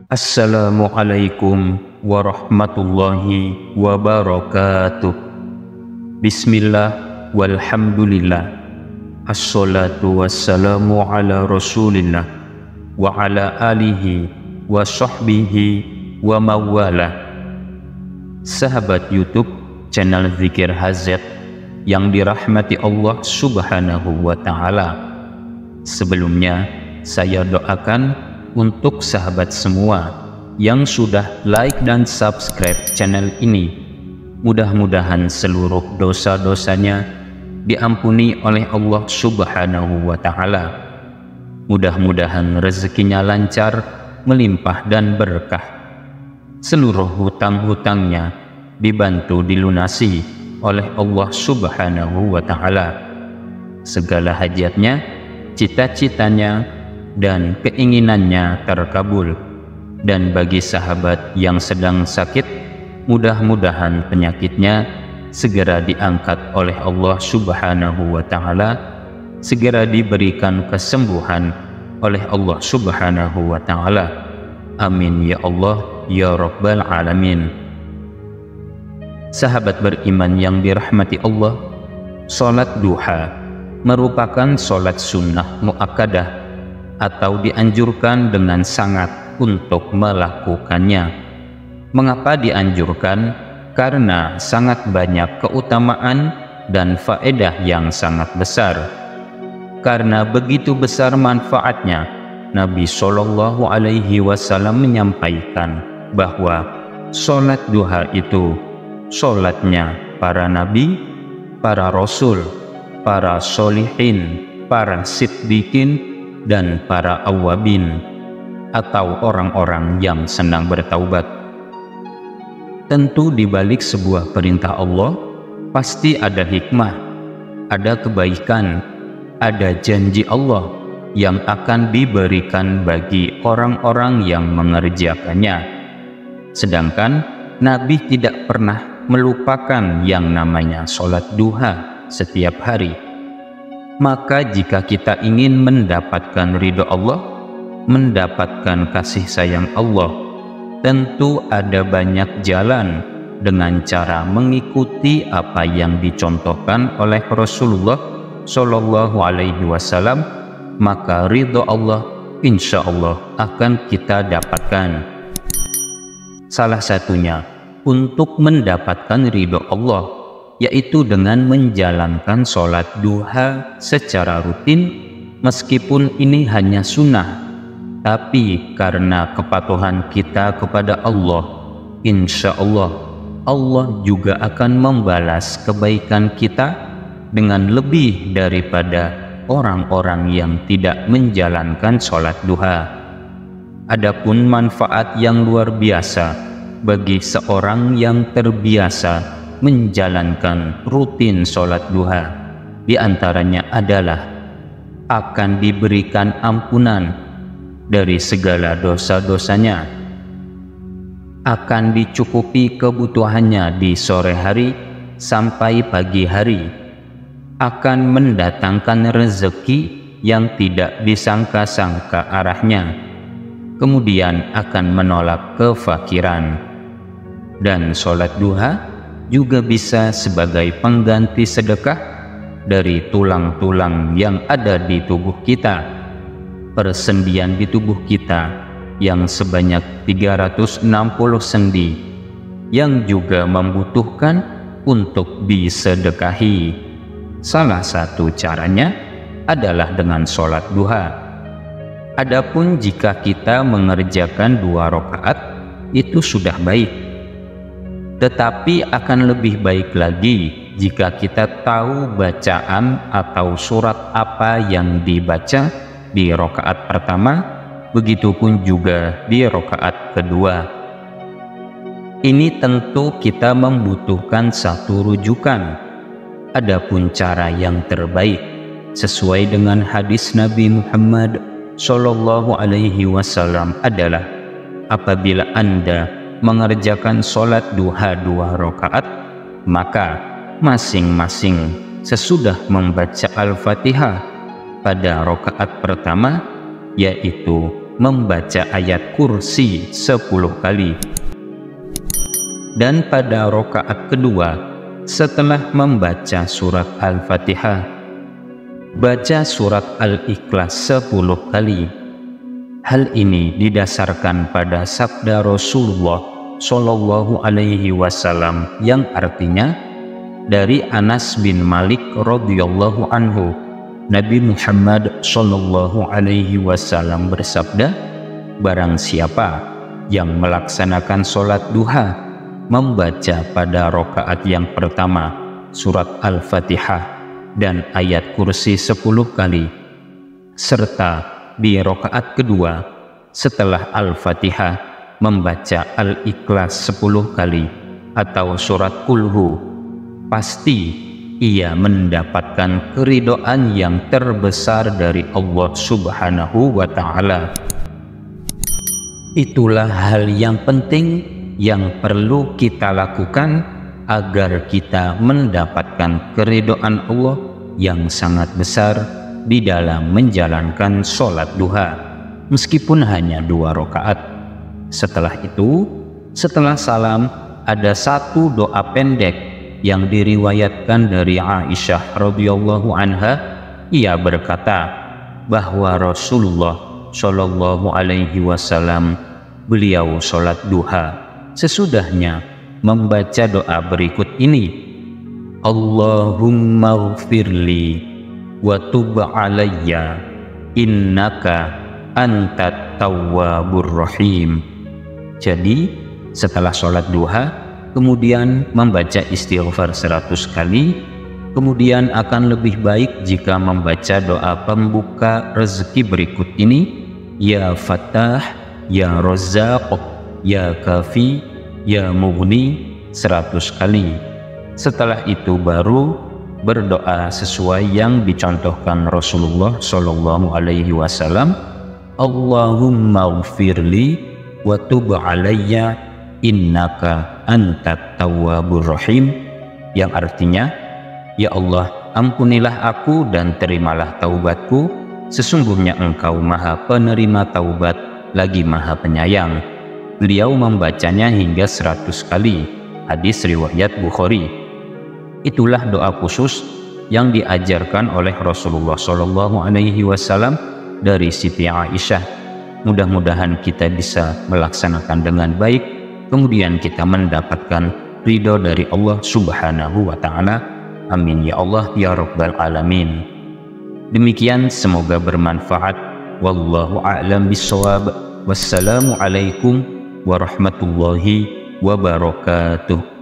Assalamualaikum warahmatullahi wabarakatuh. Bismillah walhamdulillah. Assalatu wassalamu ala rasulillah wa ala alihi wa sahbihi wa mawala. Sahabat YouTube channel Zikir HZ yang dirahmati Allah subhanahu wa ta'ala, sebelumnya saya doakan untuk sahabat semua yang sudah like dan subscribe channel ini, mudah-mudahan seluruh dosa-dosanya diampuni oleh Allah subhanahu wa ta'ala. Mudah-mudahan rezekinya lancar, melimpah dan berkah. Seluruh hutang-hutangnya dibantu dilunasi oleh Allah subhanahu wa ta'ala. Segala hajatnya, cita-citanya dan keinginannya terkabul. Dan bagi sahabat yang sedang sakit, mudah-mudahan penyakitnya segera diangkat oleh Allah subhanahu wa ta'ala, segera diberikan kesembuhan oleh Allah subhanahu wa ta'ala. Amin ya Allah ya Rabbal Alamin. Sahabat beriman yang dirahmati Allah, sholat duha merupakan sholat sunnah muakkadah atau dianjurkan dengan sangat untuk melakukannya. Mengapa dianjurkan? Karena sangat banyak keutamaan dan faedah yang sangat besar. Karena begitu besar manfaatnya, Nabi Shallallahu Alaihi Wasallam menyampaikan bahwa sholat duha itu sholatnya para nabi, para rasul, para solihin, para siddiqin, dan para awabin atau orang-orang yang senang bertaubat. Tentu di balik sebuah perintah Allah pasti ada hikmah, ada kebaikan, ada janji Allah yang akan diberikan bagi orang-orang yang mengerjakannya. Sedangkan Nabi tidak pernah melupakan yang namanya sholat duha setiap hari. Maka jika kita ingin mendapatkan ridho Allah, mendapatkan kasih sayang Allah, tentu ada banyak jalan dengan cara mengikuti apa yang dicontohkan oleh Rasulullah Shallallahu Alaihi Wasallam, maka ridho Allah insya Allah akan kita dapatkan. Salah satunya untuk mendapatkan ridho Allah yaitu dengan menjalankan sholat duha secara rutin, meskipun ini hanya sunnah, tapi karena kepatuhan kita kepada Allah, insya Allah Allah juga akan membalas kebaikan kita dengan lebih daripada orang-orang yang tidak menjalankan sholat duha. Adapun manfaat yang luar biasa bagi seorang yang terbiasa menjalankan rutin sholat duha, diantaranya adalah akan diberikan ampunan dari segala dosa-dosanya, akan dicukupi kebutuhannya di sore hari sampai pagi hari, akan mendatangkan rezeki yang tidak disangka-sangka arahnya, kemudian akan menolak kefakiran. Dan sholat duha juga bisa sebagai pengganti sedekah dari tulang-tulang yang ada di tubuh kita, persendian di tubuh kita yang sebanyak 360 sendi yang juga membutuhkan untuk disedekahi. Salah satu caranya adalah dengan sholat duha. Adapun jika kita mengerjakan 2 rakaat itu sudah baik. Tetapi akan lebih baik lagi jika kita tahu bacaan atau surat apa yang dibaca di rakaat pertama, begitupun juga di rakaat kedua. Ini tentu kita membutuhkan satu rujukan. Adapun cara yang terbaik sesuai dengan hadis Nabi Muhammad Shallallahu Alaihi Wasallam adalah apabila Anda mengerjakan sholat duha 2 rakaat, maka masing-masing sesudah membaca Al-Fatihah pada rakaat pertama, yaitu membaca ayat kursi 10 kali. Dan pada rakaat kedua, setelah membaca surat Al-Fatihah, baca surat Al-Ikhlas 10 kali. Hal ini didasarkan pada sabda Rasulullah Shallallahu Alaihi Wasallam yang artinya, dari Anas bin Malik radhiyallahu anhu, Nabi Muhammad Shallallahu Alaihi Wasallam bersabda, barang siapa yang melaksanakan sholat duha, membaca pada rakaat yang pertama surat Al-Fatihah dan ayat kursi 10 kali, serta di rakaat kedua setelah Al-Fatihah membaca Al-Ikhlas 10 kali atau surat Qulhu, pasti ia mendapatkan keridhaan yang terbesar dari Allah Subhanahu wa Ta'ala. Itulah hal yang penting yang perlu kita lakukan agar kita mendapatkan keridhaan Allah yang sangat besar di dalam menjalankan sholat duha, meskipun hanya 2 rakaat. Setelah itu, setelah salam, ada satu doa pendek yang diriwayatkan dari Aisyah radhiyallahu anha. Ia berkata bahwa Rasulullah Shallallahu Alaihi Wasallam beliau sholat duha sesudahnya membaca doa berikut ini: Allahumma ghfirli wa tub alayya innaka antat tawwabur rahim. Jadi setelah sholat duha kemudian membaca istighfar 100 kali, kemudian akan lebih baik jika membaca doa pembuka rezeki berikut ini: Ya Fattah, Ya Razzaq, Ya Kafi, Ya Mughni 100 kali. Setelah itu baru berdoa sesuai yang dicontohkan Rasulullah Shallallahu Alaihi Wasallam, Allahumma ghfirli wa tub alayya innaka antat tawwabur rahim, yang artinya, ya Allah, ampunilah aku dan terimalah taubatku, sesungguhnya engkau maha penerima taubat lagi maha penyayang. Beliau membacanya hingga 100 kali. Hadis riwayat Bukhari. Itulah doa khusus yang diajarkan oleh Rasulullah Shallallahu Alaihi Wasallam dari Siti Aisyah. Mudah-mudahan kita bisa melaksanakan dengan baik, kemudian kita mendapatkan ridho dari Allah Subhanahu wa Ta'ala. Amin ya Allah ya Rabbal Alamin. Demikian, semoga bermanfaat. Wallahu a'lam bishawab. Wassalamualaikum warahmatullahi wabarakatuh.